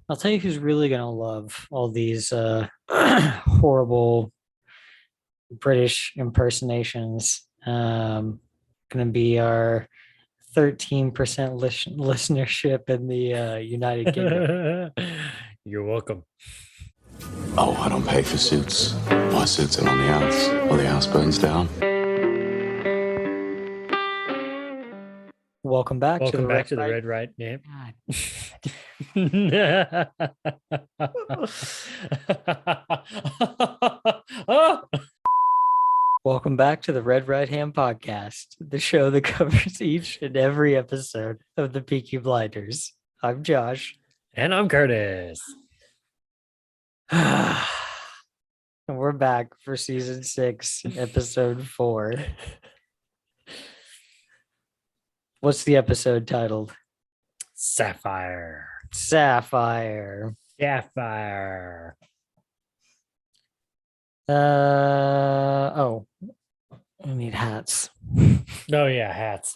I'll tell you who's really gonna love all these horrible British impersonations. Gonna be our 13% listenership in the United Kingdom. You're welcome. Oh, I don't pay for suits. My suits are on the outs, or the house burns down. Welcome back to the Welcome Red back to the Right. Red Right. Yeah. God. Welcome back to the Red Right Hand Podcast, the show that covers each and every episode of the Peaky Blinders. I'm Josh. And I'm Curtis. And we're back for season 6, episode 4. What's the episode titled? Sapphire. Sapphire. Sapphire. Oh, I need hats. Oh yeah, hats.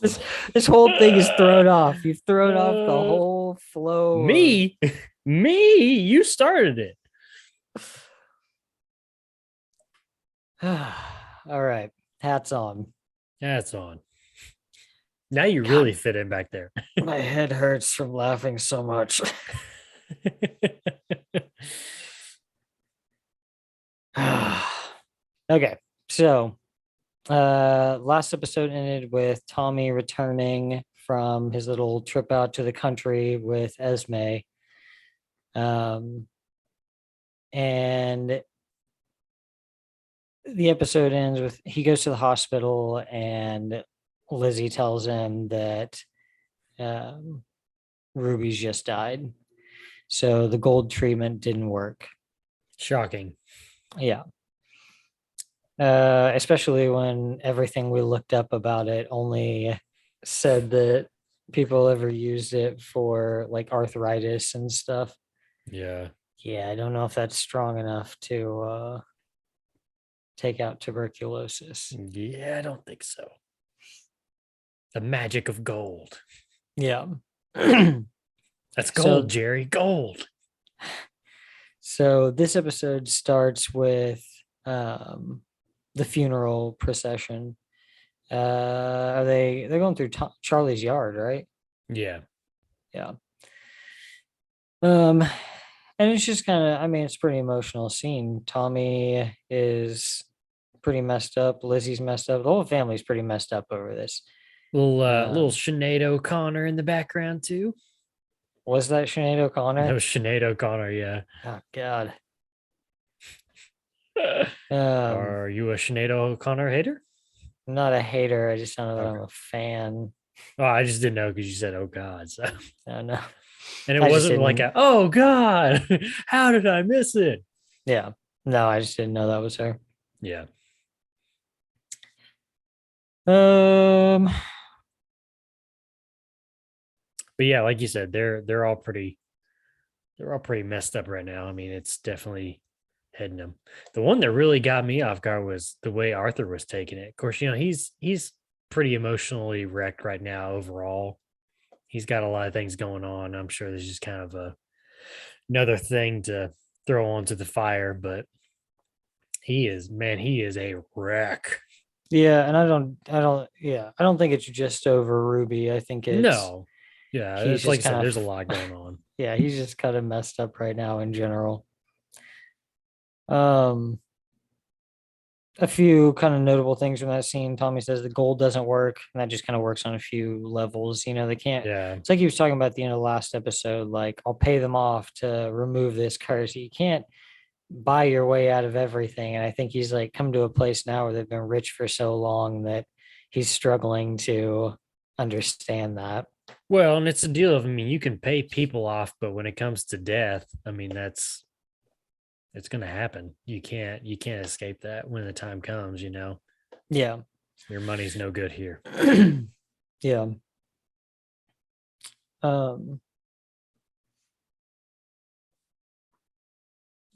This whole thing is thrown off. You've thrown off the whole flow. Me? Me? You started it. All right, hats on. Hats on. Now you really fit in back there. My head hurts from laughing so much. Okay, so last episode ended with Tommy returning from his little trip out to the country with Esme. And the episode ends with he goes to the hospital and Lizzie tells him that Ruby's just died. So the gold treatment didn't work. Shocking. Yeah. Especially when everything we looked up about it only said that people ever used it for like arthritis and stuff. Yeah. Yeah, I don't know if that's strong enough to take out tuberculosis. Yeah, I don't think so. The magic of gold. Yeah. That's gold, Jerry. Gold. So this episode starts with the funeral procession. Are they're going through Charlie's yard, right? Yeah. Yeah. And it's just kind of, I mean, it's a pretty emotional scene. Tommy is pretty messed up. Lizzie's messed up. The whole family's pretty messed up over this. Little Sinead O'Connor in the background too. Was that Sinead O'Connor? That was Sinead O'Connor, yeah. Oh God. Are you a Sinead O'Connor hater? I'm not a hater. I just don't know that Okay. I'm a fan. Oh, I just didn't know because you said, "Oh God," so. I know. And it I just wasn't like didn't. "Oh God, how did I miss it?" Yeah. No, I just didn't know that was her. Yeah. Um. But yeah, like you said, they're all pretty messed up right now. I mean, it's definitely hitting them. The one that really got me off guard was the way Arthur was taking it. Of course, he's pretty emotionally wrecked right now overall. He's got a lot of things going on. I'm sure there's just kind of another thing to throw onto the fire, but he is a wreck. Yeah, and I don't think it's just over Ruby. I think it's No. Yeah, he's it's like just I said, kind there's a of lot going on. yeah, he's just kind of messed up right now in general. Um, a few kind of notable things from that scene. Tommy says the gold doesn't work, and that just kind of works on a few levels. You know, they can't. Yeah. It's like he was talking about at the end of the last episode. Like, I'll pay them off to remove this curse. You can't buy your way out of everything, and I think he's like come to a place now where they've been rich for so long that he's struggling to understand that. Well, and it's a deal of, I mean, you can pay people off, but when it comes to death, I mean, it's going to happen. You can't escape that when the time comes, Yeah. your money's no good here. Yeah. Um,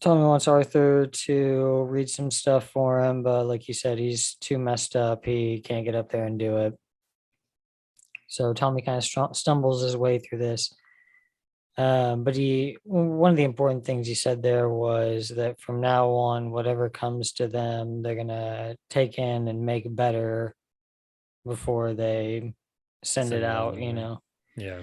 Tommy wants Arthur to read some stuff for him, but like you said, he's too messed up. He can't get up there and do it. So Tommy kind of stumbles his way through this. But one of the important things he said there was that from now on, whatever comes to them, they're gonna take in and make better before they send it Send it on out, the you way. know. Yeah.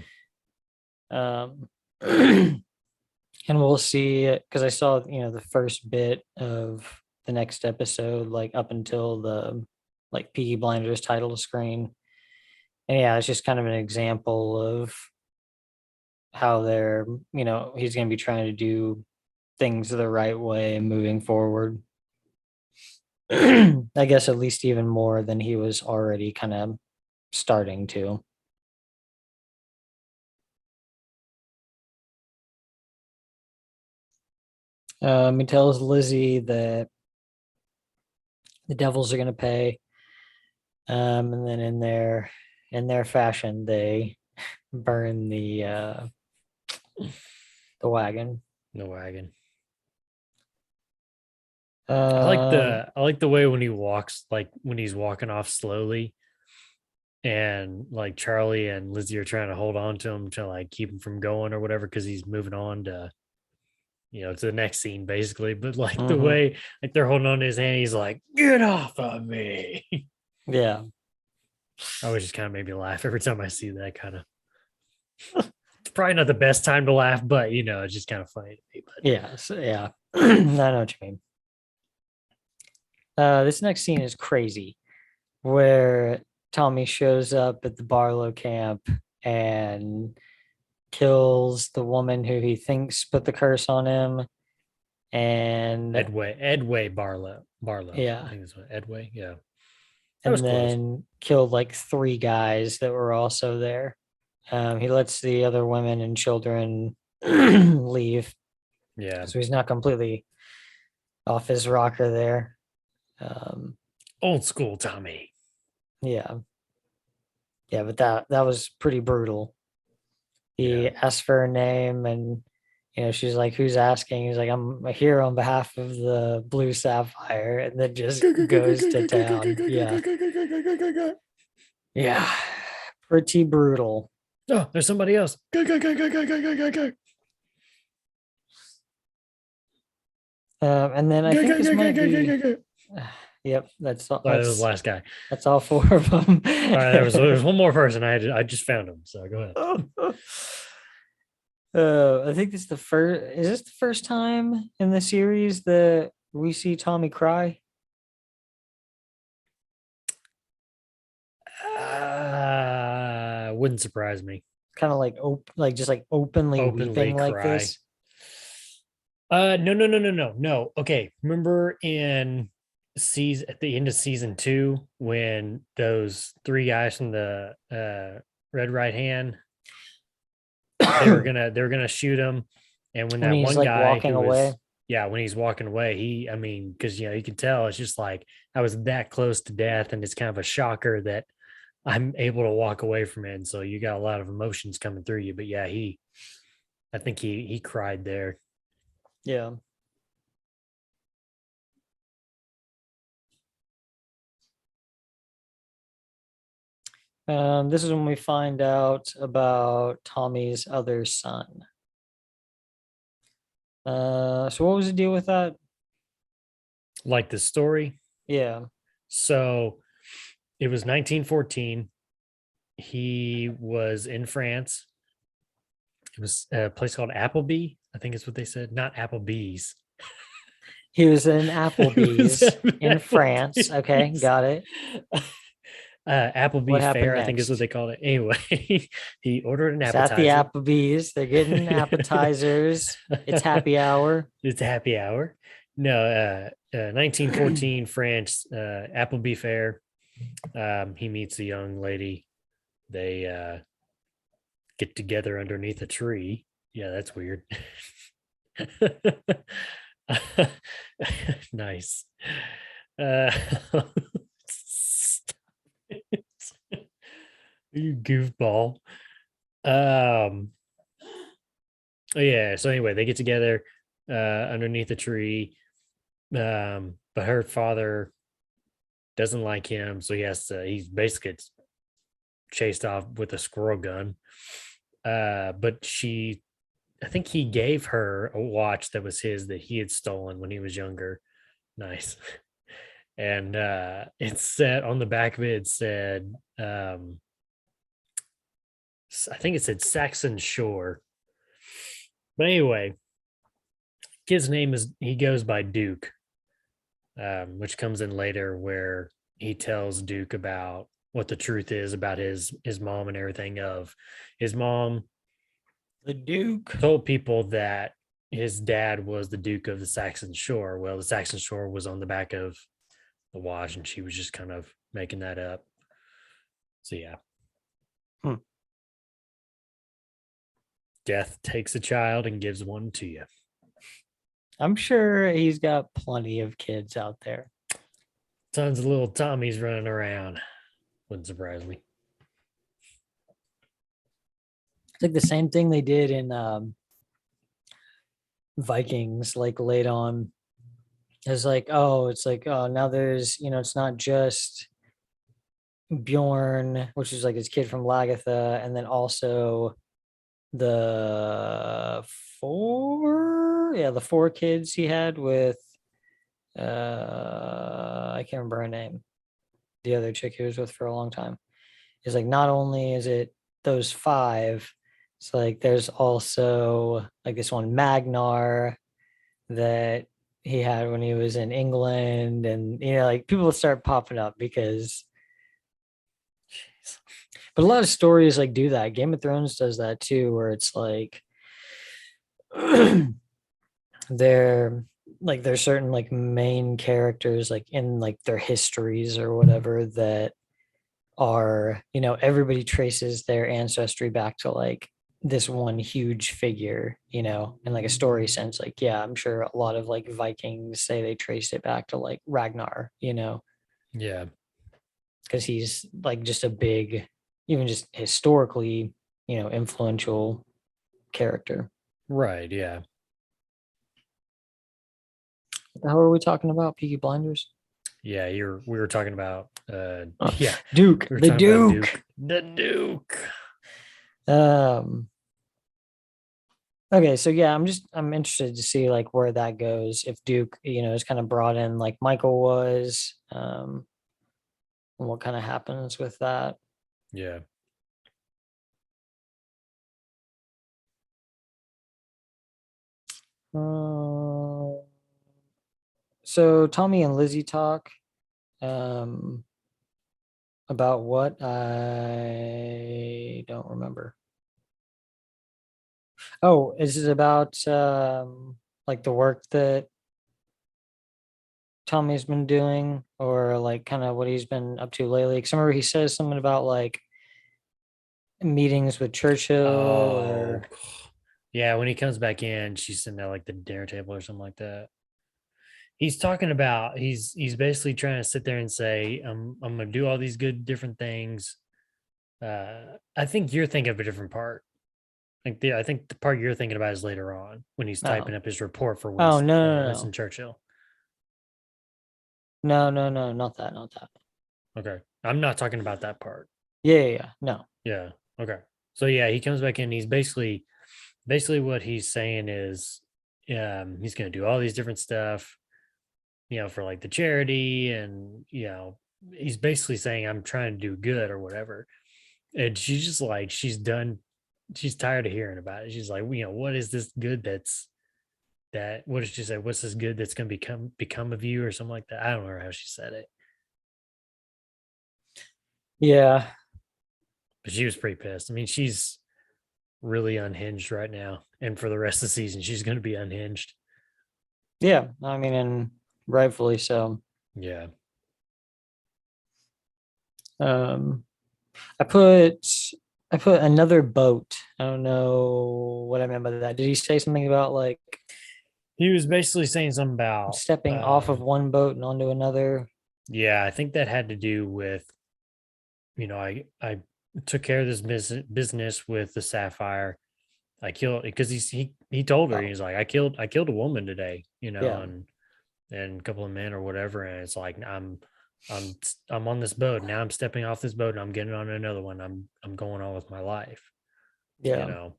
And we'll see because I saw, the first bit of the next episode, like up until the like Peaky Blinders title screen. And yeah, it's just kind of an example of how he's going to be trying to do things the right way moving forward. I guess at least even more than he was already kind of starting to. He tells Lizzie that the devils are going to pay, and then in their fashion, they burn the wagon. The wagon. Um, I like the way when he walks, like when he's walking off slowly, and like Charlie and Lizzie are trying to hold on to him to like keep him from going or whatever because he's moving on to to the next scene basically. But like the mhm, way like they're holding on to his hand, he's like, "Get off of me!" yeah, I always just kind of made me laugh every time I see that kind of. It's probably not the best time to laugh, but it's just kind of funny to me. But yeah, so, yeah. I know what you mean. This next scene is crazy, where Tommy shows up at the Barlow camp and kills the woman who he thinks put the curse on him. And Edway Barlow. I yeah, think that's what Edway. Yeah, that was and close. then killed like three guys that were also there. He lets the other women and children leave, Yeah, so he's not completely off his rocker there. Um, old school Tommy. yeah, yeah, but that was pretty brutal. Yeah. He asked for her name, and she's like, "Who's asking?" He's like, "I'm here on behalf of the Blue Sapphire," and then just goes to town. Yeah, yeah, pretty brutal. Oh, there's somebody else. And then I think this might be. Yep, Sorry, that was the last guy. that's all four of them. All right, there was one more person. I just found him. So go ahead. I think this is the first. Is this the first time in the series that we see Tommy cry? Wouldn't surprise me. Kind of like just like openly Openly weeping like cry. this. No. Okay, remember in season at the end of season 2 when those three guys from the Red Right Hand they were gonna shoot him, and when When that he's one like guy walking who away. was when he's walking away, I mean, because you can tell it's just like I was that close to death, and it's kind of a shocker that I'm able to walk away from it. And so you got a lot of emotions coming through you. But yeah, I think he cried there. Yeah. This is when we find out about Tommy's other son. So what was the deal with that? Like the story. Yeah. So it was 1914. He was in France. It was a place called Appleby. I think is what they said. Not Applebee's. He was in It was Applebee's in France. Okay, Applebee's. got it. Applebee What happened Fair, I think is what next? they called it. Anyway, he ordered an It's at the appetizer. Applebee's. They're getting appetizers. It's happy hour. It's happy hour. No, 1914 France, Applebee Fair. He meets a young lady. They get together underneath a tree. Yeah, that's weird. Nice. Uh, you goofball. Yeah, so anyway, they get together underneath a tree. But her father doesn't like him, so he's basically chased off with a squirrel gun. But she think he gave her a watch that was his that he had stolen when he was younger. Nice. And it said on the back of it said I think it said Saxon Shore. But anyway, kid's name is he goes by Duke, which comes in later where he tells Duke about what the truth is about his mom and everything. Of his mom The Duke. told people that his dad was the Duke of the Saxon Shore. Well, the Saxon Shore was on the back of the watch, and she was just kind of making that up. So yeah. Hmm. Death takes a child and gives one to you. I'm sure he's got plenty of kids out there. Tons of little Tommies running around. Wouldn't surprise me. It's like the same thing they did in Vikings, like late on. It's like, oh, now there's, it's not just Bjorn, which is like his kid from Lagatha, and then also the four kids he had with I can't remember her name, the other chick he was with for a long time. It's like not only is it those five, it's like there's also like this one Magnar that he had when he was in England, and like people start popping up because but a lot of stories like do that. Game of Thrones does that too, where it's like there's certain like main characters like in like their histories or whatever that are, everybody traces their ancestry back to like this one huge figure, in like a story sense. Like, yeah, I'm sure a lot of like Vikings say they traced it back to like Ragnar, Yeah. because he's like just a big, even just historically, influential character. Right. Yeah. What the hell are we talking about? Peaky Blinders? Yeah. We were talking about yeah. Duke, We were the talking about Duke. The Duke. Okay, so yeah, I'm interested to see like where that goes. If Duke, is kind of brought in like Michael was, and what kind of happens with that. Yeah. So Tommy and Lizzie talk um about what I don't remember. Oh, is it about like the work that Tommy's been doing, or like kind of what he's been up to lately? Because I remember he says something about like meetings with Churchill or yeah. When he comes back in, she's sitting at like the dinner table or something like that. He's talking about he's basically trying to sit there and say, I'm gonna do all these good different things. I think you're thinking of a different part. I think the part you're thinking about is later on when he's typing up his report for oh Winston, no, Winston Churchill. no, not that. Okay. I'm not talking about that part. Yeah, no. Yeah. Okay. So yeah, he comes back in. He's basically what he's saying is he's gonna do all these different stuff, for like the charity, and he's basically saying I'm trying to do good or whatever. And she's just like, she's tired of hearing about it. She's like, what is this good what did she say? What's this good that's gonna become of you or something like that? I don't remember how she said it. Yeah. But she was pretty pissed. I mean, she's really unhinged right now. And for the rest of the season, she's gonna be unhinged. Yeah. I mean, and rightfully so. Yeah. I put another boat. I don't know what I meant by that. Did he say something about like He was basically saying something about stepping off of one boat and onto another? Yeah, I think that had to do with, I took care of this business with the Sapphire. I killed because he told her, he's like, I killed a woman today, Yeah. and a couple of men or whatever, and it's like I'm on this boat now. I'm stepping off this boat and I'm getting on another one. I'm going on with my life. Yeah.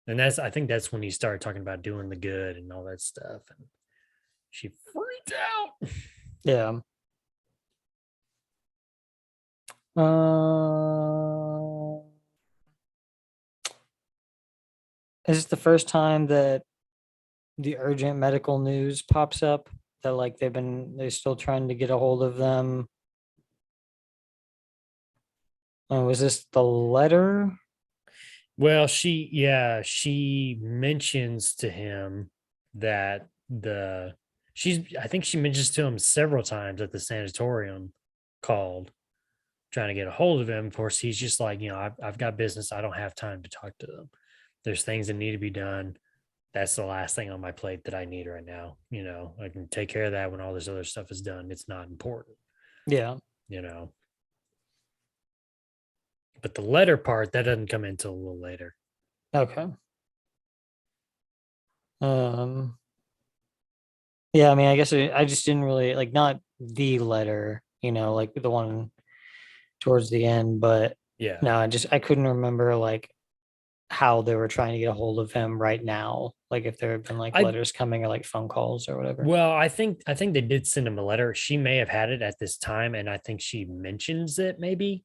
And I think that's when he started talking about doing the good and all that stuff. And she freaked out. Yeah. Uh, is this the first time that the urgent medical news pops up that like they're still trying to get a hold of them? Was this the letter? Well, she mentions to him that I think she mentions to him several times that the sanatorium called trying to get a hold of him. Of course, he's just like, I've got business. I don't have time to talk to them. There's things that need to be done. That's the last thing on my plate that I need right now. I can take care of that when all this other stuff is done. It's not important, Yeah. you know. But the letter part, that doesn't come in until a little later. Okay. Um. Yeah, I mean, I guess I just didn't really like not the letter, like the one towards the end, but Yeah. no, I couldn't remember like how they were trying to get a hold of him right now, like if there had been like I letters coming or like phone calls or whatever. Well, I think they did send him a letter. She may have had it at this time, and I think she mentions it maybe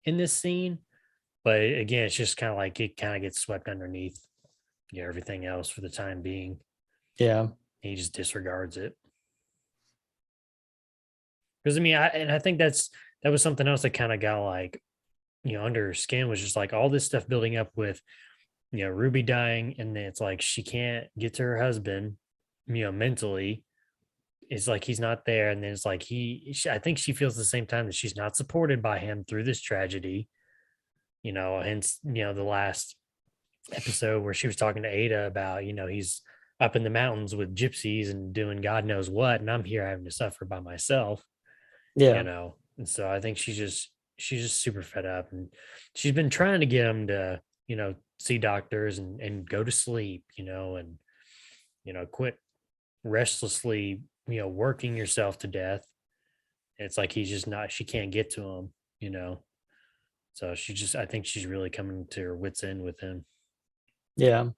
in this scene. But again, it's just kind of like it kind of gets swept underneath, everything else for the time being. Yeah. He just disregards it. Because I mean, I think that was something else that kind of got like, under her skin, was just like all this stuff building up with, Ruby dying, and then it's like she can't get to her husband, mentally. It's like he's not there, and then it's like I think she feels at the same time that she's not supported by him through this tragedy. Hence, the last episode where she was talking to Ada about, he's up in the mountains with gypsies and doing God knows what, and I'm here having to suffer by myself. Yeah. And so I think she's just super fed up, and she's been trying to get him to, see doctors and go to sleep, and quit restlessly, working yourself to death. And it's like he's just not, she can't get to him, so I think she's really coming to her wits end with him. Yeah.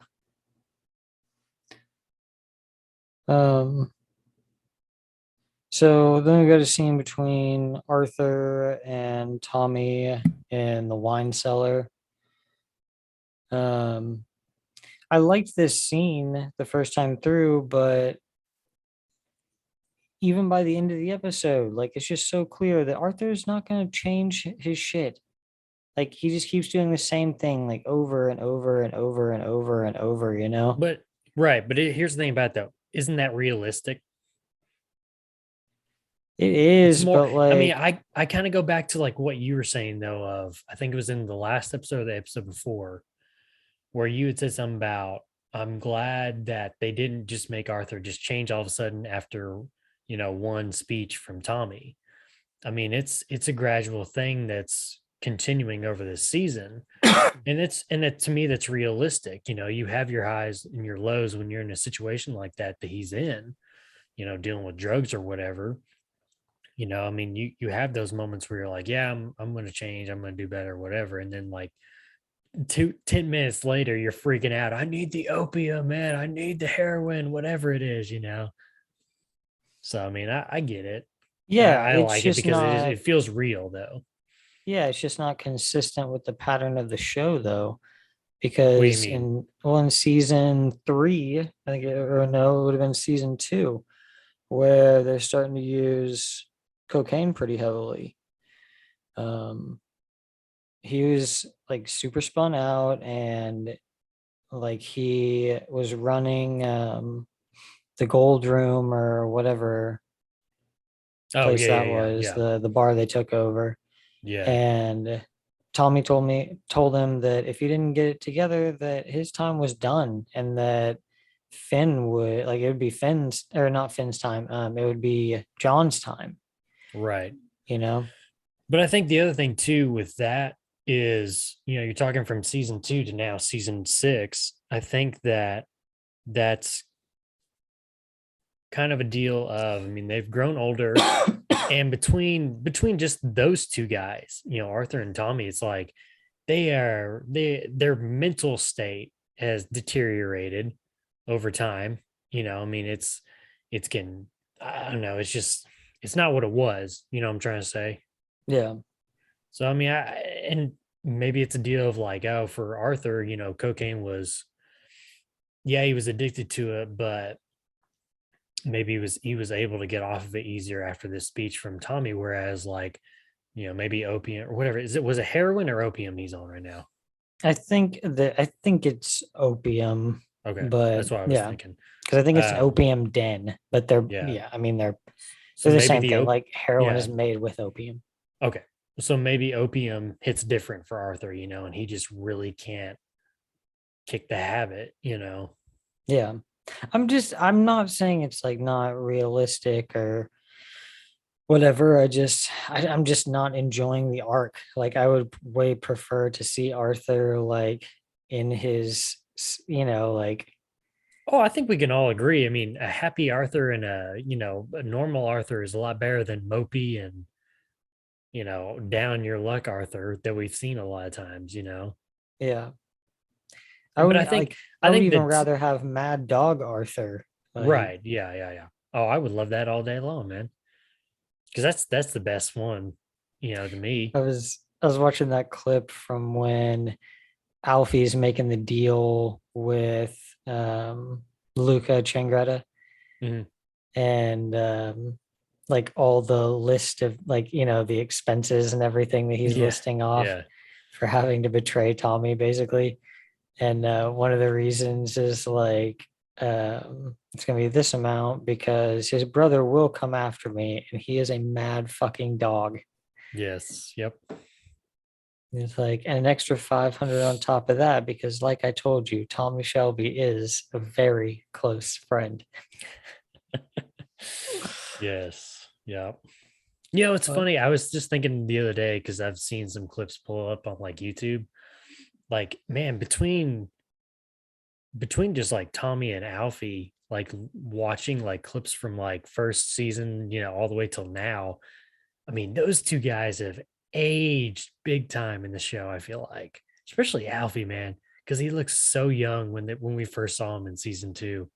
Um so then we got a scene between Arthur and Tommy in the wine cellar. um I liked this scene the first time through, but even by the end of the episode, like it's just so clear that Arthur's not going to change his shit. Like he just keeps doing the same thing like over and over and over and over and over. But right, but here's the thing about that, though. Isn't that realistic? It It's is, more, but I mean, like, I kind of go back to like what you were saying though, of I think it was in the last episode or the episode before, where you had said something about, I'm glad that they didn't just make Arthur just change all of a sudden after, one speech from Tommy. I mean, it's a gradual thing that's continuing over this season. And that, to me, that's realistic. You have your highs and your lows when you're in a situation like that he's in, dealing with drugs or whatever. I mean, you have those moments where you're like, yeah, I'm going to change, I'm going to do better, whatever. And then like 10 minutes later, you're freaking out. I need the opium, man. I need the heroin, whatever it is. So, I mean, I get it. yeah, I it's like it just because not, it feels real though. yeah, it's just not consistent with the pattern of the show though. What do you Because mean? in season three, I think, or no, it would have been season two, where they're starting to use cocaine pretty heavily. Um, he was like super spun out, and like he was running the gold room or whatever Oh, place yeah, yeah, that yeah, was, yeah. the bar they took over. Yeah. And Tommy told him that if he didn't get it together, that his time was done, and that Finn would, like, it would be Finn's, or not Finn's time. It would be John's time, Right. you know? But I think the other thing too with that is, you're talking from season 2 to now season 6. I think that that's kind of a deal of, I mean, they've grown older, and between just those two guys, Arthur and Tommy, it's like their mental state has deteriorated over time. I mean, it's getting, I don't know, it's not what it was, what I'm trying to say. Yeah. So I mean, and maybe it's a deal of like, oh, for Arthur, cocaine was, yeah, he was addicted to it, but maybe he was able to get off of it easier after this speech from Tommy. Whereas like, maybe opium or whatever. Was it heroin or opium he's on right now? I think it's opium, Okay, but that's what I was yeah, thinking. because I think it's an Uh, opium den, but they're yeah. yeah, I mean they're So the maybe same thing. Like heroin yeah. is made with opium. Okay. So maybe opium hits different for Arthur, and he just really can't kick the habit. Yeah. I'm not saying it's like not realistic or whatever. I'm just not enjoying the arc. Like I would way prefer to see Arthur like in his like Oh, I think we can all agree. I mean, a happy Arthur and a normal Arthur is a lot better than mopey and, down your luck Arthur that we've seen a lot of times. yeah. I But would I think like I I would think even that rather have Mad Dog Arthur. Like right. Yeah, yeah, yeah. Oh, I would love that all day long, man. Because that's the best one, to me. I was watching that clip from when Alfie's making the deal with Luca Changretta Mhm. and like all the list of like the expenses and everything that he's Yeah, listing off yeah, for having to betray Tommy basically. And one of the reasons is like it's gonna be this amount because his brother will come after me and he is a mad fucking dog. yes, yep. It's like and an extra 500 on top of that because, like I told you, Tommy Shelby is a very close friend. Yes, yep. It's But funny. I was just thinking the other day because I've seen some clips pull up on like YouTube. Like, man, between just like Tommy and Alfie, like watching like clips from like first season, all the way till now. I mean, those two guys have aged big time in the show. I feel like, especially Alfie, man, because he looks so young when we first saw him in season 2.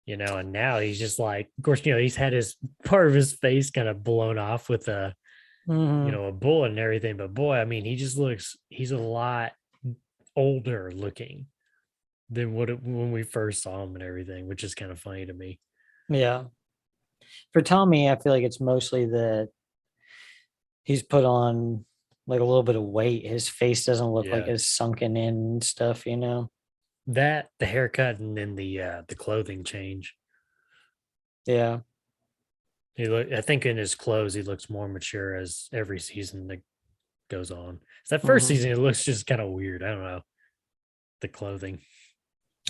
And now he's just like, of course, he's had his part of his face kind of blown off with mhm, a bullet and everything. But boy, I mean, he's a lot older looking than when we first saw him and everything, which is kind of funny to me. yeah, for Tommy, I feel like it's mostly that he's put on like a little bit of weight. His face doesn't look like Yeah. it's sunken in and stuff. That the haircut and then the clothing change. Yeah. I think in his clothes he looks more mature as every season that goes on. So that first Hmm. season it looks just kind of weird. I don't know. The clothing.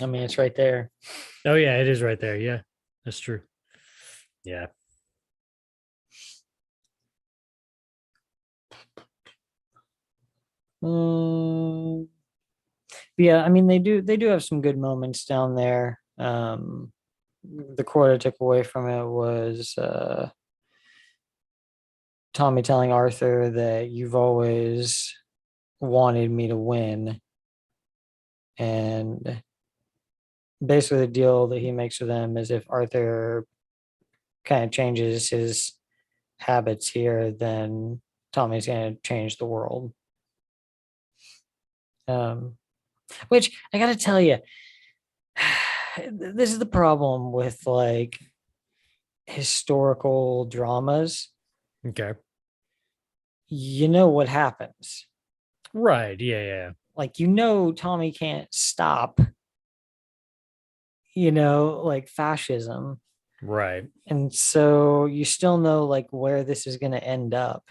I mean, it's right there. Oh yeah, it is right there. Yeah. That's true. Yeah. Mm, yeah, I mean they do have some good moments down there. The quote I took away from it was Tommy telling Arthur that you've always wanted me to win. And basically, the deal that he makes with them is if Arthur kind of changes his habits here, then Tommy's going to change the world. Um, which I got to tell you, this is the problem with like historical dramas. Okay. You know what happens. Right. Yeah. Yeah. Like, Tommy can't stop, like fascism. Right. And so you still know like where this is going to end up.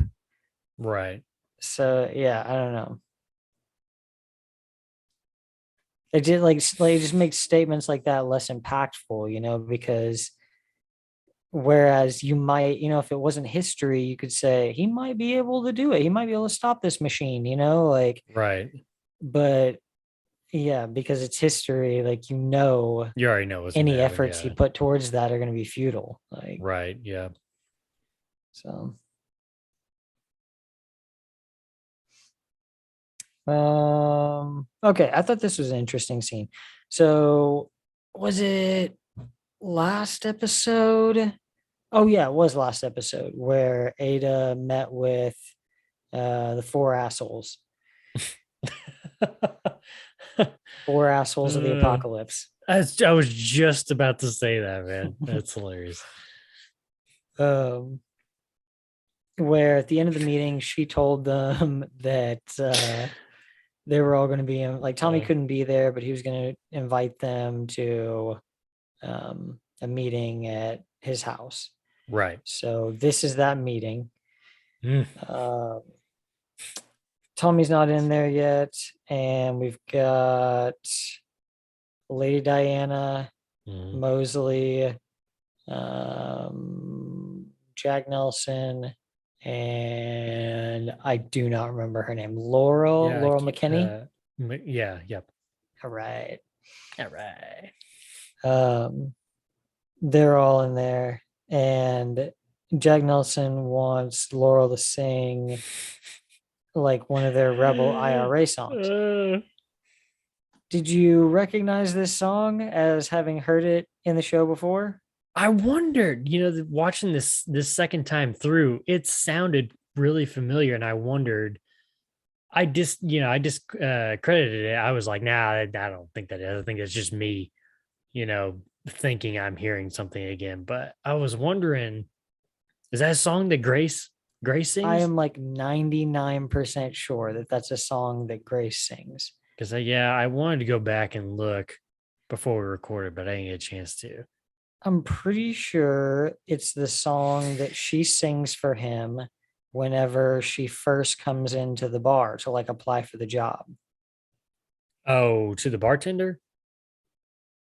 Right. So yeah, I don't know. It did like it just makes statements like that less impactful, because whereas you might, if it wasn't history, you could say he might be able to do it. He might be able to stop this machine, like, Right. but yeah, because it's history, like, You already know what's gonna any happen. efforts he Yeah. put towards that are going to be futile. Like, Right. Yeah. so Okay, I thought this was an interesting scene. So was it last episode? Oh yeah, it was last episode where Ada met with the four assholes. Four assholes of the Uh, apocalypse. I was just about to say that, man. That's hilarious. Um where at the end of the meeting she told them that they were all going to be in, like Tommy Uh, couldn't be there, but he was going to invite them to a meeting at his house. right. So this is that meeting. Mm. Uh, Tommy's not in there yet, and we've got Lady Diana, Mhm. Mosley, Jack Nelson, and I do not remember her name. Yeah, Laurel McKinney. Yeah, yep. All right. All right. Um, they're all in there, and Jack Nelson wants Laurel to sing like one of their Rebel IRA songs. Uh, Did you recognize this song as having heard it in the show before? I wondered, watching this second time through, it sounded really familiar, and I wondered. I just credited it. I was like, nah, I don't think that is. I think it's just me, thinking I'm hearing something again. But I was wondering, is that a song that Grace I sings? am like 99% sure that that's a song that Grace sings. Because I wanted to go back and look before we recorded, but I didn't get a chance to. I'm pretty sure it's the song that she sings for him whenever she first comes into the bar to like apply for the job. Oh, to the bartender?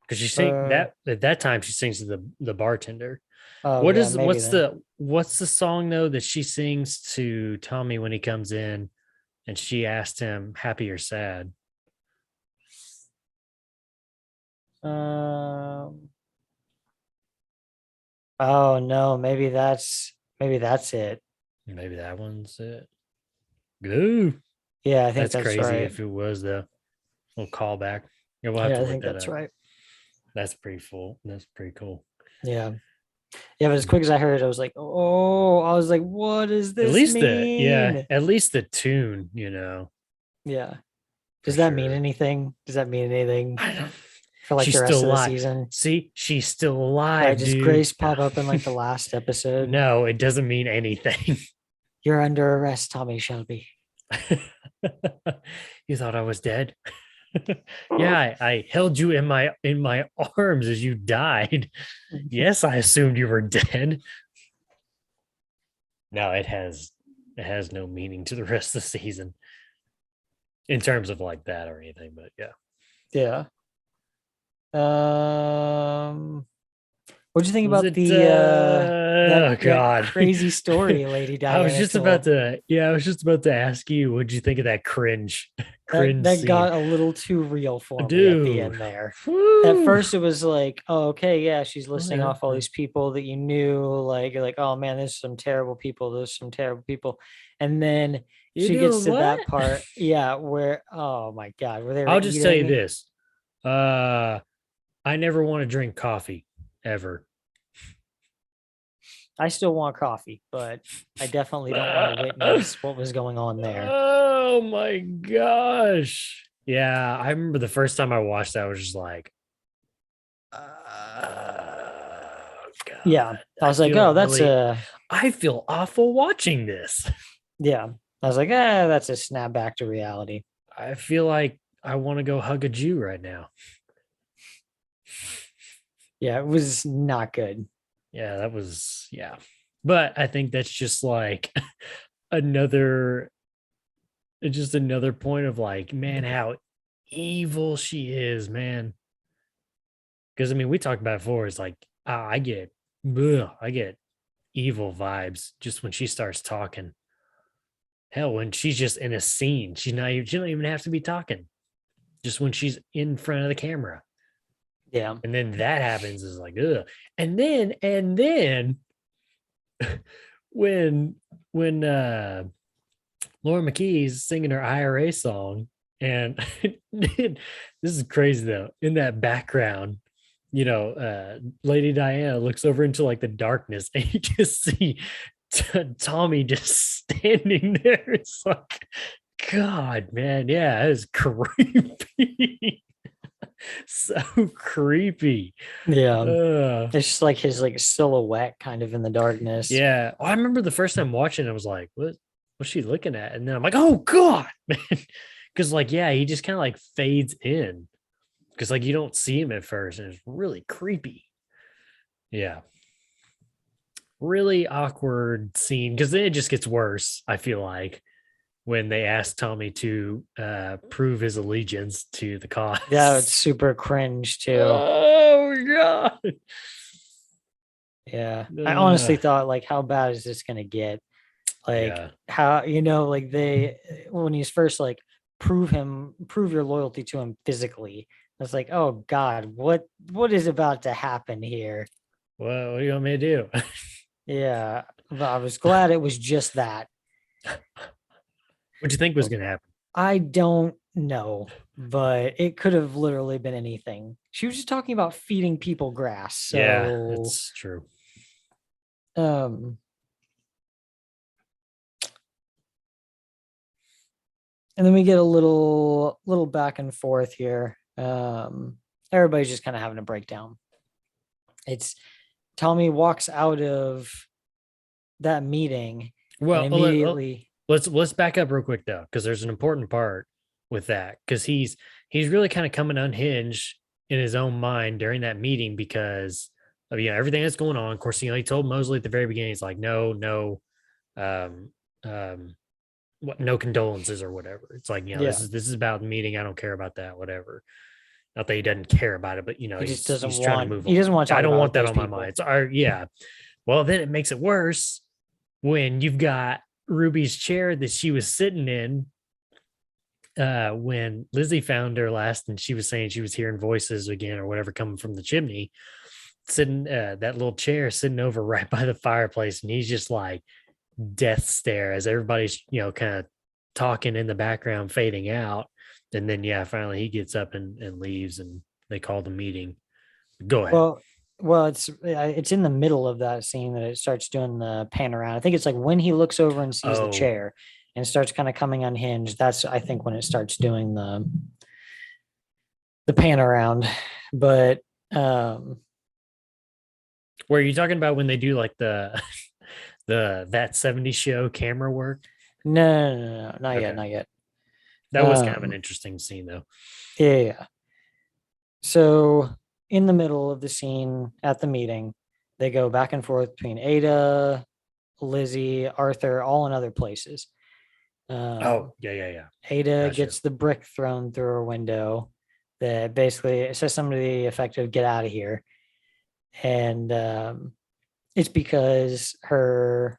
Because she sing Uh, that at that time she sings to the bartender. oh What yeah, is maybe then. what's the song though that she sings to Tommy when he comes in and she asked him happy or sad? Um, oh no, maybe that's it. Maybe that one's it. Ooh, Yeah, I think that's that's crazy right. if it was the little callback. Yeah, we'll have Yeah, to I look think that that's up. right. That's pretty full. That's pretty cool. Yeah. Yeah, but as quick as I heard it, I was like, oh, I was like, what does At this least mean? at least the tune, Yeah. for Does that mean sure. anything? Does that mean anything I don't for like she's the still rest of the alive. season? See, she's still Right. alive, Does dude. Grace pop up in like the last episode? No, it doesn't mean anything. You're under arrest, Tommy Shelby. You thought I was dead? Yeah, I held you in my arms as you died. Yes, I assumed you were dead. No, it has no meaning to the rest of the season in terms of like that or anything, but yeah. Yeah. Um, what'd you think Was about it the oh that god. crazy story Lady I was Diana just about told? to I was just about to ask you, what'd you think of that cringe cringe That scene? got a little too real for me at the Dude. end there. At Woo. first it was like, oh, okay, yeah, she's listing Yeah. off all these people that you knew, like you're like, oh man, there's some terrible people, there's some terrible people. And then You she gets doing to what? that part, yeah, where oh my god, where they were I'll just tell you eating. this. Uh I never want to drink coffee ever. I still want coffee, but I definitely don't want to witness what was going on there. Oh my gosh. Yeah, I remember the first time I watched that, I was just like, Yeah. God, I was like, oh, that's a I feel awful watching this. yeah. I was like, that's a snap back to reality. I feel like I want to go hug a Jew right now. Yeah, it was not good. Yeah, that was, yeah. But I think that's just like another, just another point of like, man, how evil she is, man. Because I mean, we talked about it before. It's like I get evil vibes just when she starts talking. Hell, when she's just in a scene, she don't even have to be talking. Just when she's in front of the camera, Yeah. and then that happens is like, ugh. And then when Laura McKee's singing her IRA song. And this is crazy though. In that background, Lady Diana looks over into like the darkness and you just see Tommy just standing there. It's like, God, man, yeah, that is creepy. So creepy. Yeah. Uh, It's just like his like silhouette kind of in the darkness. yeah. I remember the first time watching, I was like, what's she looking at? And then I'm like, oh God, man. Because like, yeah, he just kind of like fades in. Because like you don't see him at first, and it's really creepy. Yeah. Really awkward scene because then it just gets worse, I feel like, when they ask Tommy to prove his allegiance to the cause. Yeah, it's super cringe too. Oh God. Yeah. I honestly Uh, thought like how bad is this gonna get? Like yeah. how like they when he's first like prove your loyalty to him physically. It's like, oh God, what is about to happen here? Well, what do you want me to do? Yeah. But I was glad it was just that. What do you think was going to happen? I don't know, but it could have literally been anything. She was just talking about feeding people grass. So Yeah, that's true. um and then we get a little back and forth here. Everybody's just kind of having a breakdown. It's Tommy walks out of that meeting Well, and immediately let's back up real quick though, because there's an important part with that, because he's really kind of coming unhinged in his own mind during that meeting because of everything that's going on. Of course, he told Mosley at the very beginning, he's like, no, um, no condolences or whatever. It's like, this is about the meeting. I don't care about that, whatever. Not that he doesn't care about it, but he just doesn't he's want trying to move on. he doesn't want to talk I don't about want that those on my people. mind. It's yeah. Well, then it makes it worse when you've got Ruby's chair that she was sitting in when Lizzie found her last, and she was saying she was hearing voices again or whatever coming from the chimney, sitting that little chair sitting over right by the fireplace, and he's just like death stare as everybody's kind of talking in the background, fading out, and then finally he gets up and leaves, and they call the meeting. Go ahead. Well, it's in the middle of that scene that it starts doing the pan around. I think it's like when he looks over and sees the chair and starts kind of coming unhinged. That's I think when it starts doing the pan around. But where are you talking about when they do like the that 70s show camera work? No, not yet, not yet. That was kind of an interesting scene though. Yeah. So in the middle of the scene at the meeting, they go back and forth between Ada, Lizzie, Arthur, all in other places. Yeah. Ada gets the brick thrown through her window that basically it says something to the effect of "get out of here," and it's because her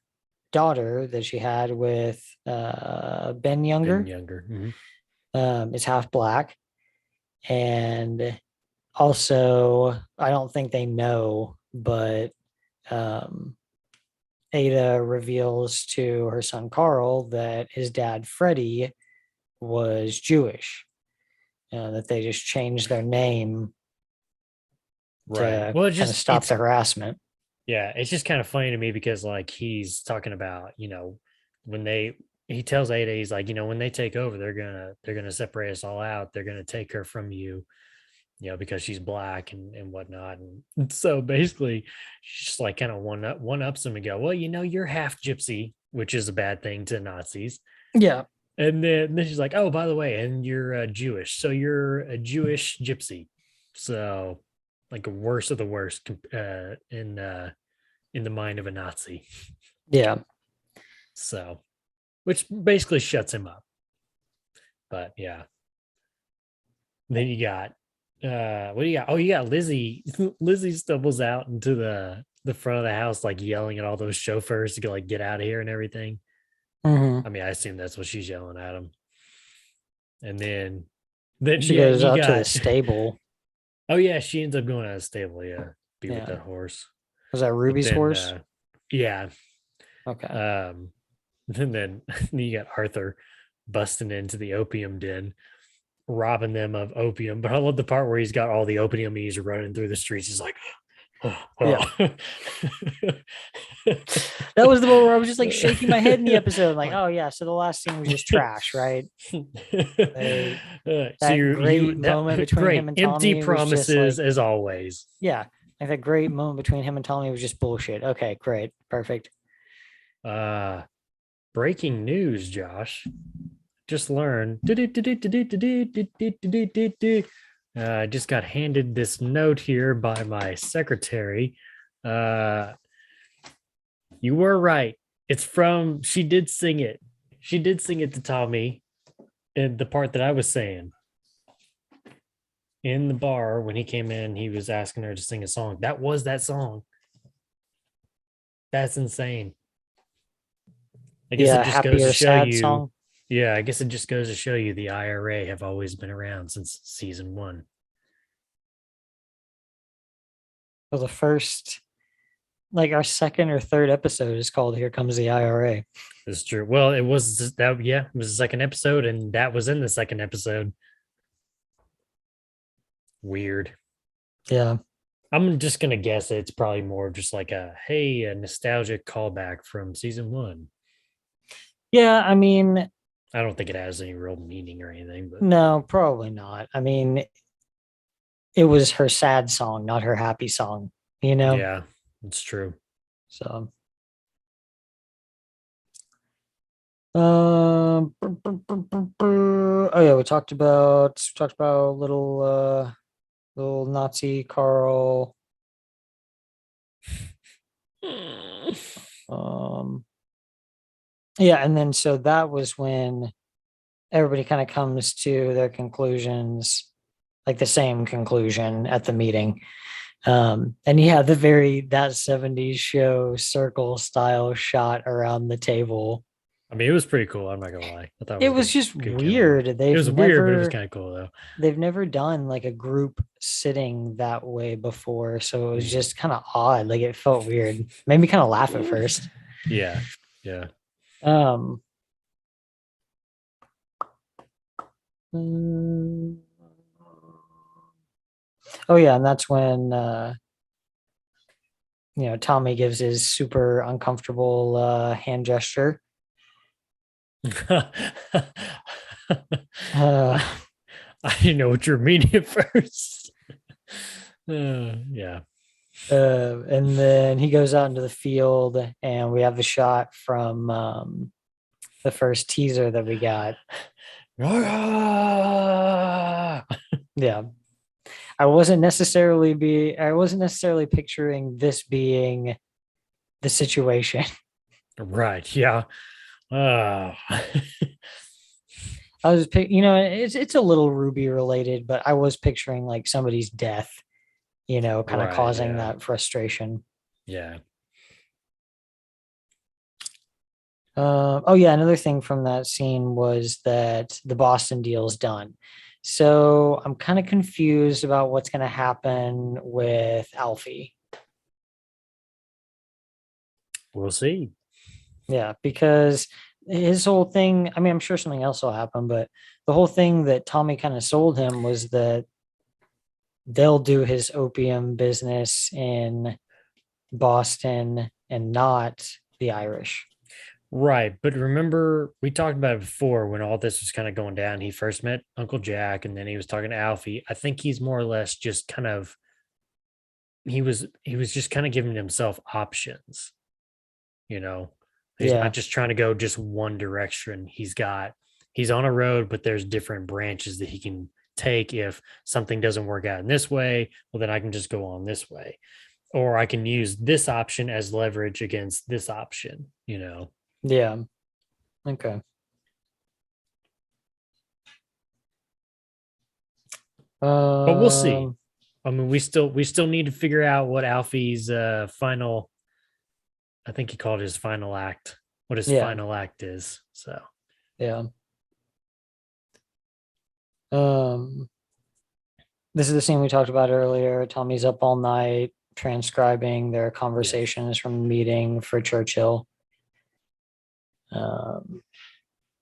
daughter that she had with Ben Younger, is half black, and also I don't think they know, but Ada reveals to her son Carl that his dad Freddie was Jewish, that they just changed their name to kind of stop the harassment. Yeah, it's just kind of funny to me because like he's talking about, when he tells Ada, he's like, when they take over, they're gonna separate us all out. They're gonna take her from you, because she's black and whatnot. And so basically she's just like kind of one ups him and go, well, you're half gypsy, which is a bad thing to Nazis. Yeah. And then she's like, oh, by the way, and you're Jewish. So you're a Jewish gypsy. So like a worst of the worst in the mind of a Nazi. Yeah. So, which basically shuts him up. But yeah. Then you got what do you got? Oh, you got Lizzie. Lizzie stumbles out into the front of the house, like yelling at all those chauffeurs to go like get out of here and everything. Mm-hmm. I mean, I assume that's what she's yelling at him. And then she goes out to the stable. Oh yeah, she ends up going out of the stable. Yeah, with that horse. Was that Ruby's horse? Yeah. Okay. And then you got Arthur busting into the opium den, robbing them of opium. But I love the part where he's got all the opium and he's running through the streets. He's like, Yeah. That was the one where I was just like shaking my head in the episode, like, oh yeah, so the last scene was just trash, right? Like, that great moment between him and empty Tommy was just promises like, as always. yeah, like that great moment between him and Tommy was just bullshit. Okay, great, perfect. Breaking news, Josh. Just learned. I just got handed this note here by my secretary. You were right. It's from, she did sing it. She did sing it to Tommy in the part that I was saying. In the bar, when he came in, he was asking her to sing a song. That was that song. That's insane. I guess Yeah, it just happy goes or to show sad you. song. Yeah, I guess it just goes to show you the IRA have always been around since season 1. So the first, like our second or third episode is called "Here Comes the IRA." That's true. Well, it was that. Yeah, it was the second episode, and that was in the second episode. Weird. Yeah. I'm just gonna guess it's probably more of just like a nostalgic callback from season 1. Yeah, I mean, I don't think it has any real meaning or anything, but no, probably not. I mean, it was her sad song, not her happy song, you know? yeah, it's true. So oh yeah, we talked about little Nazi Carl. Yeah, and then so that was when everybody kind of comes to their conclusions, like the same conclusion at the meeting. And yeah, that 70s show circle style shot around the table. I mean, it was pretty cool. I'm not gonna lie. I thought It was just weird. It was weird, but it was kind of cool though. They've never done like a group sitting that way before, so it was Mm. just kind of odd. Like it felt weird. Made me kind of laugh at first. Yeah. Oh yeah, and that's when Tommy gives his super uncomfortable hand gesture. I didn't know what you were meaning at first. Yeah. And then he goes out into the field, and we have the shot from the first teaser that we got. Yeah. I wasn't necessarily picturing this being the situation. Right. Yeah. I was it's a little Ruby related, but I was picturing like somebody's death, kind of causing that frustration. Yeah. Oh yeah, another thing from that scene was that the Boston deal is done. So I'm kind of confused about what's going to happen with Alfie. We'll see. Yeah, because his whole thing, I mean, I'm sure something else will happen, but the whole thing that Tommy kind of sold him was that they'll do his opium business in Boston and not the Irish. Right. But remember, we talked about it before when all this was kind of going down. He first met Uncle Jack and then he was talking to Alfie. I think he's more or less just kind of, he was just kind of giving himself options, He's not just trying to go just one direction. He's on a road, but there's different branches that he can take. If something doesn't work out in this way, well, then I can just go on this way. Or I can use this option as leverage against this option, Yeah. Okay. But we'll see. I mean, we still need to figure out what Alfie's final, I think he called his final act, what his final act is. So yeah. This is the scene we talked about earlier. Tommy's up all night transcribing their conversations from the meeting for Churchill.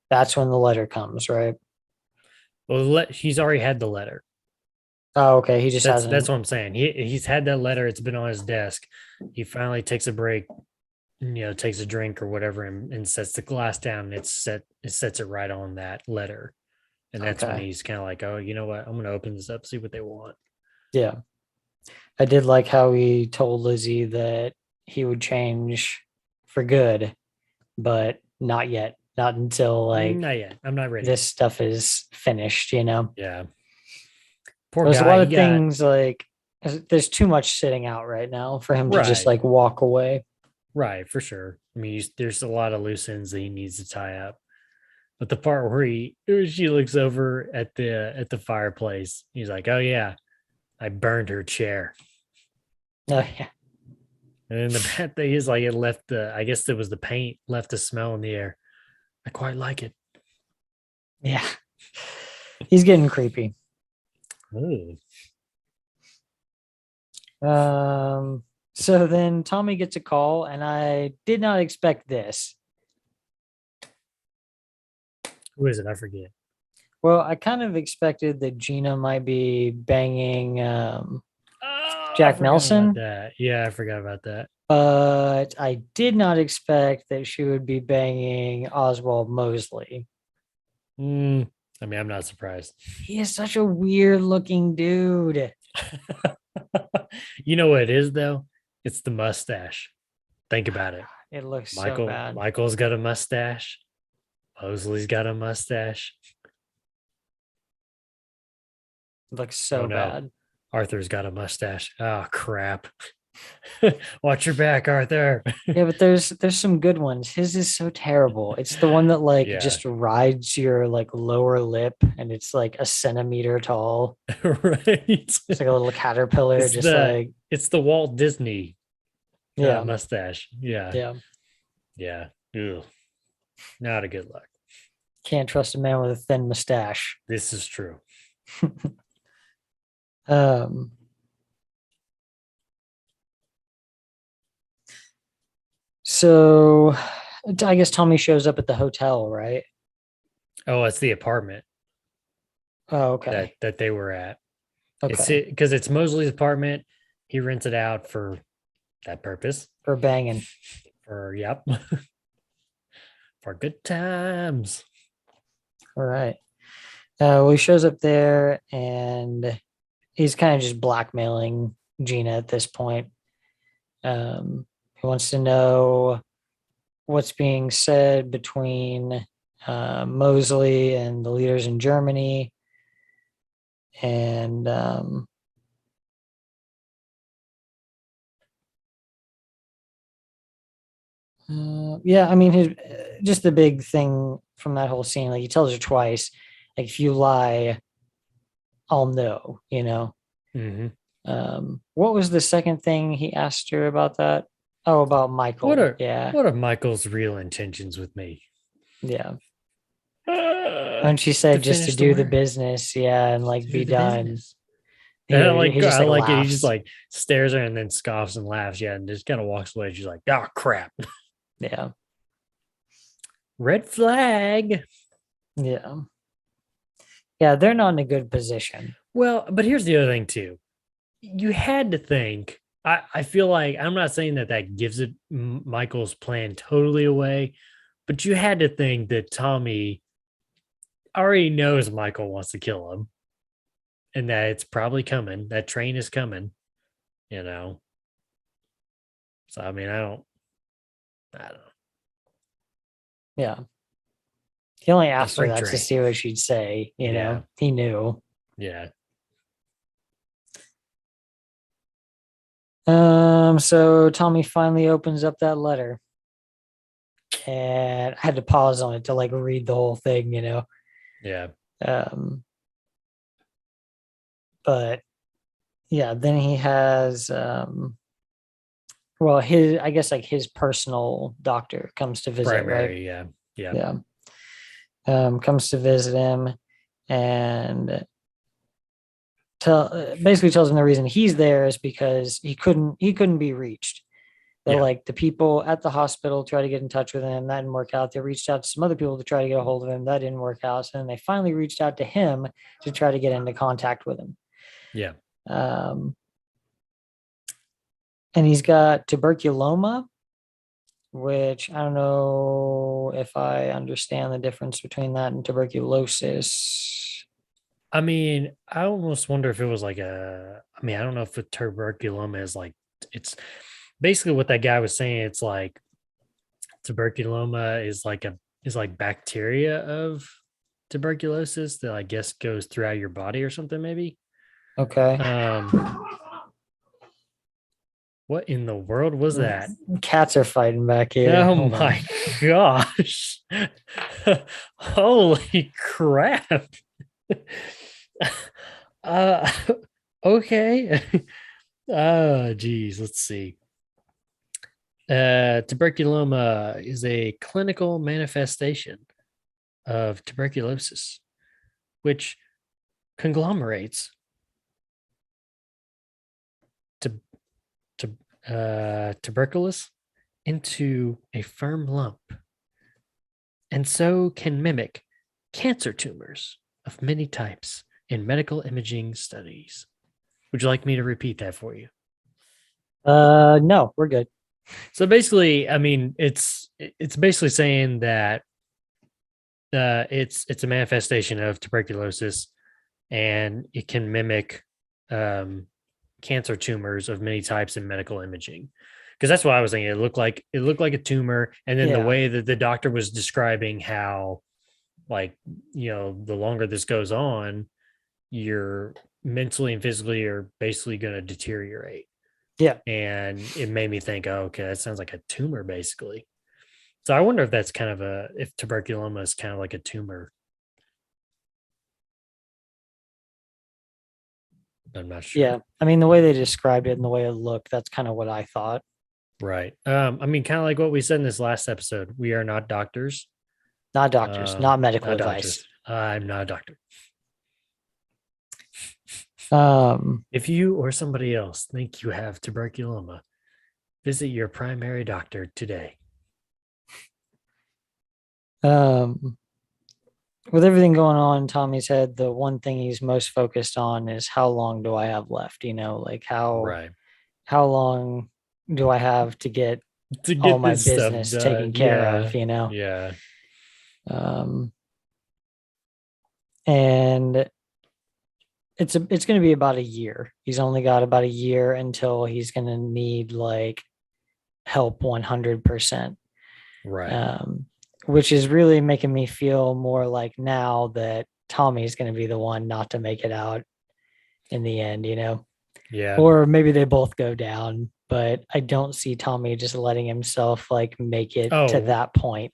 That's when the letter comes, right? Well, he's already had the letter. Oh, okay. He just That's hasn't. what I'm saying. He's had that letter. It's been on his desk. He finally takes a break, takes a drink or whatever, and sets the glass down. And it sets it right on that letter, and that's when Okay. he's kind of like, oh, you know what? I'm gonna open this up, see what they want. Yeah. I did like how he told Lizzie that he would change for good, but not yet. Not until like Not yet. I'm not ready. this stuff is finished. Yeah. Poor There's a guy. lot He of got things like there's too much sitting out right now for him to just right. like walk away. Right, for sure. I mean, there's a lot of loose ends that he needs to tie up. But the part where she looks over at the fireplace, he's like, "Oh yeah, I burned her chair." Oh, yeah. And then the bad thing is, like, it left I guess it was the paint left a smell in the air. I quite like it. Yeah. He's getting creepy. Ooh. So then Tommy gets a call, and I did not expect this. Who is it? I forget. Well, I kind of expected that Gina might be banging Oh, Jack I forgot Nelson. about that. Yeah, I forgot about that. But I did not expect that she would be banging Oswald Mosley. I mean, I'm not surprised. He is such a weird looking dude. You know what it is though? It's the mustache. Think about it. It looks so bad. Michael's got a mustache. Mosley's got a mustache. It looks so Oh no. bad. Arthur's got a mustache. Oh crap. Watch your back, Arthur. Yeah, but there's some good ones. His is so terrible. It's the one that like Yeah. just rides your like lower lip, and it's like a centimeter tall. Right. It's like a little caterpillar, It's just like it's the Walt Disney yeah, mustache. Yeah. yeah. Yeah. Ugh. Not a good look. Can't trust a man with a thin mustache. This is true. Um. So, I guess Tommy shows up at the hotel, right? Oh, it's the apartment Oh, okay. that they were at. Okay. Because it's Mosley's apartment. He rents it out for that purpose. For banging. For yep. For good times. All right. Well, he shows up there, and he's kind of just blackmailing Gina at this point. He wants to know what's being said between Mosley and the leaders in Germany. And yeah, I mean, his just the big thing from that whole scene, like he tells her twice, like if you lie, I'll know. Mm-hmm. What was the second thing he asked her about that? Oh, about Michael. What are yeah, Michael's real intentions with me? yeah. And she said just to finish the do the work. business, yeah, and like To be do the done. business. He, And he just I like like it. He laughs. just like stares at her and then scoffs and laughs. Yeah, and just kind of walks away. She's like, "Oh crap, yeah, red flag." yeah, yeah. They're not in a good position. Well, but here's the other thing too. You had to think. I feel like I'm not saying that gives it Michael's plan totally away, but you had to think that Tommy already knows Michael wants to kill him, and that it's probably coming. That train is coming. So I mean, I don't know. Yeah. He only asked her freight that to train. see what she'd say. Yeah. He knew. Yeah. So Tommy finally opens up that letter, and I had to pause on it to like read the whole thing. Yeah. But yeah, then he has well, I guess like his personal doctor comes to visit, Primary. right? Yeah. Comes to visit him and basically tells him the reason he's there is because he couldn't be reached. That Yeah. like the people at the hospital try to get in touch with him. That didn't work out. They reached out to some other people to try to get a hold of him. That didn't work out. So then they finally reached out to him to try to get into contact with him. Yeah. Um, and he's got tuberculoma, which I don't know if I understand the difference between that and tuberculosis. I mean, I almost wonder if it was like I don't know if the tuberculoma is like, it's basically what that guy was saying. It's like tuberculoma is like bacteria of tuberculosis that I guess goes throughout your body or something, maybe. Okay. What in the world was that? Cats are fighting back here. Oh Hold on. my gosh. Holy crap. uh okay. Geez, let's see. Tuberculoma is a clinical manifestation of tuberculosis, which conglomerates tuberculous into a firm lump, and so can mimic cancer tumors of many types in medical imaging studies. Would you like me to repeat that for you? No, we're good. So basically, I mean, it's basically saying that it's a manifestation of tuberculosis, and it can mimic cancer tumors of many types in medical imaging. Because that's what I was thinking. It looked like a tumor, and then the Yeah. way that the doctor was describing how, like, the longer this goes on, you're mentally and physically are basically going to deteriorate. Yeah. And it made me think, oh, okay, that sounds like a tumor, basically. So I wonder if that's kind of if tuberculoma is kind of like a tumor. I'm not sure. Yeah. I mean, the way they described it and the way it looked, that's kind of what I thought. Right. I mean, kind of like what we said in this last episode. We are not doctors. Not doctors, not medical Not advice. doctors. I'm not a doctor. If you or somebody else think you have tuberculoma, visit your primary doctor today. With everything going on in Tommy's head, the one thing he's most focused on is how long do I have left? Like Right. how long do I have to get To get all my this stuff business done. taken care of, Yeah. And it's going to be about a year. He's only got about a year until he's going to need like help 100%. Right. Which is really making me feel more like now that Tommy's going to be the one not to make it out in the end, Yeah. or maybe they both go down, but I don't see Tommy just letting himself like make it to that point.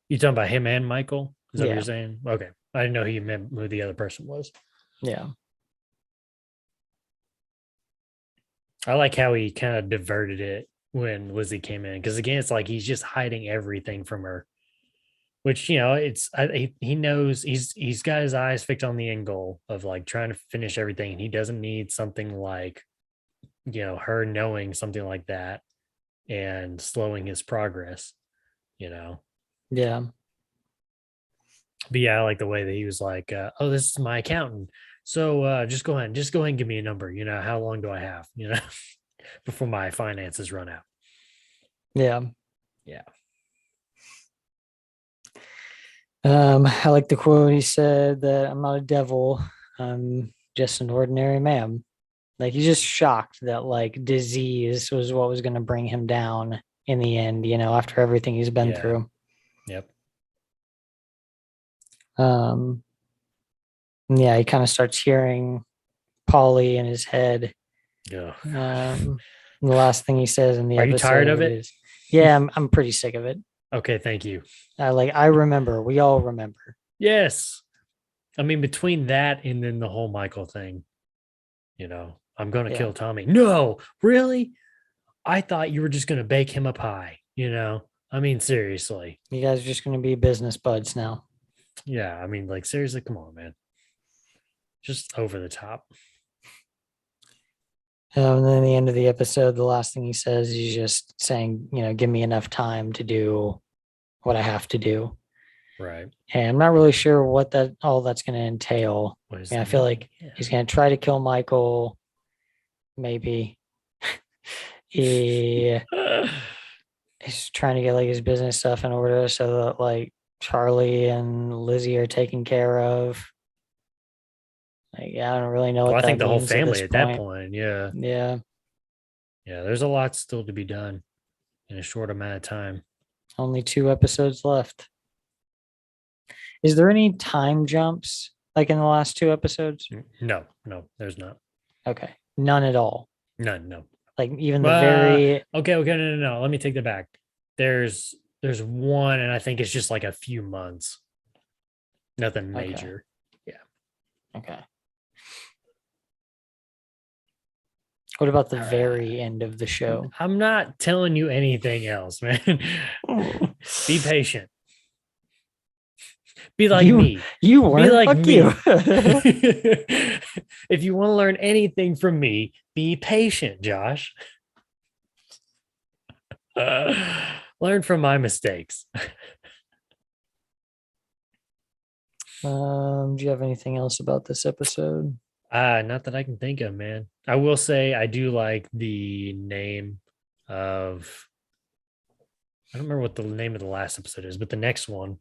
You talking about him and Michael? Is that what Yeah. you're saying? Okay. I didn't know who the other person was. Yeah. I like how he kind of diverted it when Lizzie came in, because again, it's like he's just hiding everything from her, which he knows he's got his eyes fixed on the end goal of like trying to finish everything, and he doesn't need something like her knowing something like that and slowing his progress. Yeah. But yeah, I like the way that he was like, oh, this is my accountant. So just go ahead and give me a number. How long do I have, before my finances run out? Yeah. Yeah. I like the quote. He said that I'm not a devil. I'm just an ordinary man. Like he's just shocked that like disease was what was going to bring him down in the end, after everything he's been through. Yep. Yeah, he kind of starts hearing Polly in his head. Yeah. The last thing he says in the Are episode you tired of it? is, yeah, I'm pretty sick of it. Okay, thank you. I remember. We all remember. Yes. I mean, between that and then the whole Michael thing, I'm going to kill Tommy. No, really? I thought you were just going to bake him a pie, I mean, seriously. You guys are just going to be business buds now. Yeah, I mean, like, seriously, come on, man. Just over the top. And then at the end of the episode, the last thing he says, he's just saying, give me enough time to do what I have to do. Right. And I'm not really sure what that's going to entail. What is I that feel mean? like Yeah. he's going to try to kill Michael. Maybe he's trying to get like his business stuff in order so that like Charlie and Lizzie are taken care of. Like, I don't really know Well, what I think that the whole means at this family at that point. point. Yeah. Yeah, Yeah. There's a lot still to be done in a short amount of time. only 2 episodes left. Is there any time jumps like in the last 2 episodes? No, there's not. Okay, none at all. None, no. Like even the very Okay, no. Let me take that back. There's one, and I think it's just like a few months. Nothing Okay. major. okay. What about the very end of the show? I'm not telling you anything else, man. Be patient. Be like me. You weren't. Be like Fuck me. you. If you want to learn anything from me, be patient, Josh. Learn from my mistakes. Do you have anything else about this episode? Not that I can think of, man. I will say I do like the name of, I don't remember what the name of the last episode is, but the next one,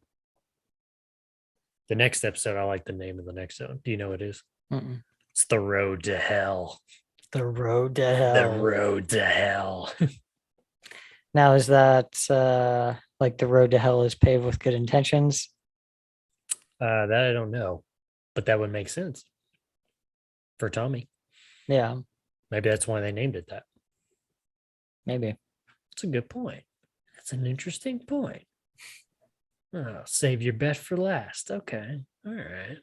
the next episode, I like the name of the next one. Do you know what it is? Mm-mm. It's The Road to Hell. The Road to Hell. The Road to Hell. Now, is that like the road to hell is paved with good intentions? That I don't know, but that would make sense for Tommy. Yeah, Maybe that's why they named it that. maybe. That's a good point. That's an interesting point. Oh, save your bet for last. Okay. All right.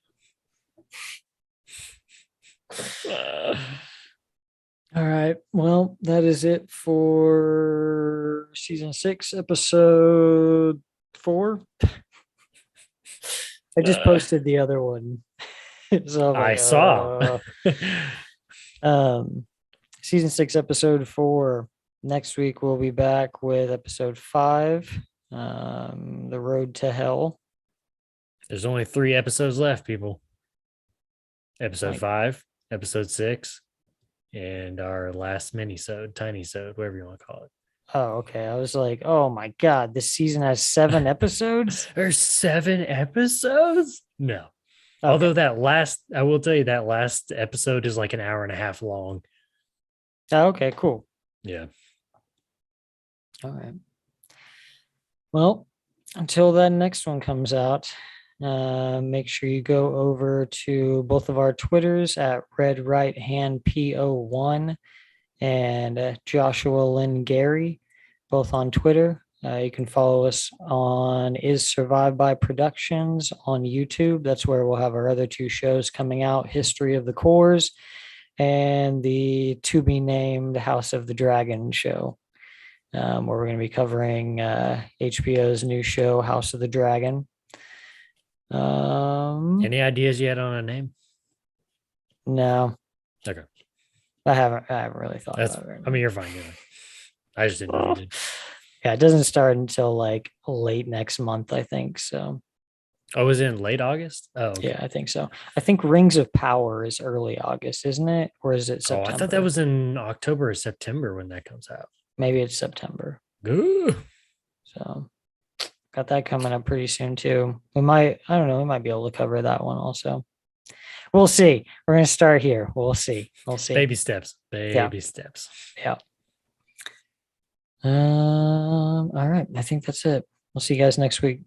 All right. Well, that is it for season 6, episode 4. I just posted the other one. So I'm I like, saw. Season 6, episode 4. Next week we'll be back with episode 5, The Road to Hell. There's only 3 episodes left, people. Episode Like- 5, episode 6, and our last mini-sode, tiny-sode, whatever you want to call it. Oh, okay. I was like, oh my God, this season has 7 episodes? There's 7 episodes? No. Okay. Although I will tell you that last episode is like an hour and a half long. Oh, okay, cool. Yeah. All right. Well, until that next one comes out, make sure you go over to both of our Twitters at Red Right Hand PO1 and Joshua Lynn Gary, both on Twitter. You can follow us on Is Survived by Productions on YouTube. That's where we'll have our other 2 shows coming out, History of the Cores and the to be named House of the Dragon show, where we're going to be covering HBO's new show, House of the Dragon. Any ideas yet on a name? No, Okay. I haven't really thought That's, about it. I mean, you're fine. You're fine. I just didn't know you did. Yeah, it doesn't start until like late next month, I think. So Oh, was it in late August? Oh, okay. yeah, I think so. I think Rings of Power is early August, isn't it? Or is it Oh, September? I thought that was in October or September when that comes out. Maybe it's September. Ooh. So got that coming up pretty soon too. I don't know, we might be able to cover that one also. We'll see. We're gonna start here. We'll see. Baby steps. Baby steps. Yeah. All right. I think that's it. We'll see you guys next week.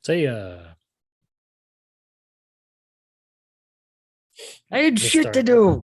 See ya. I had Just shit to start. do.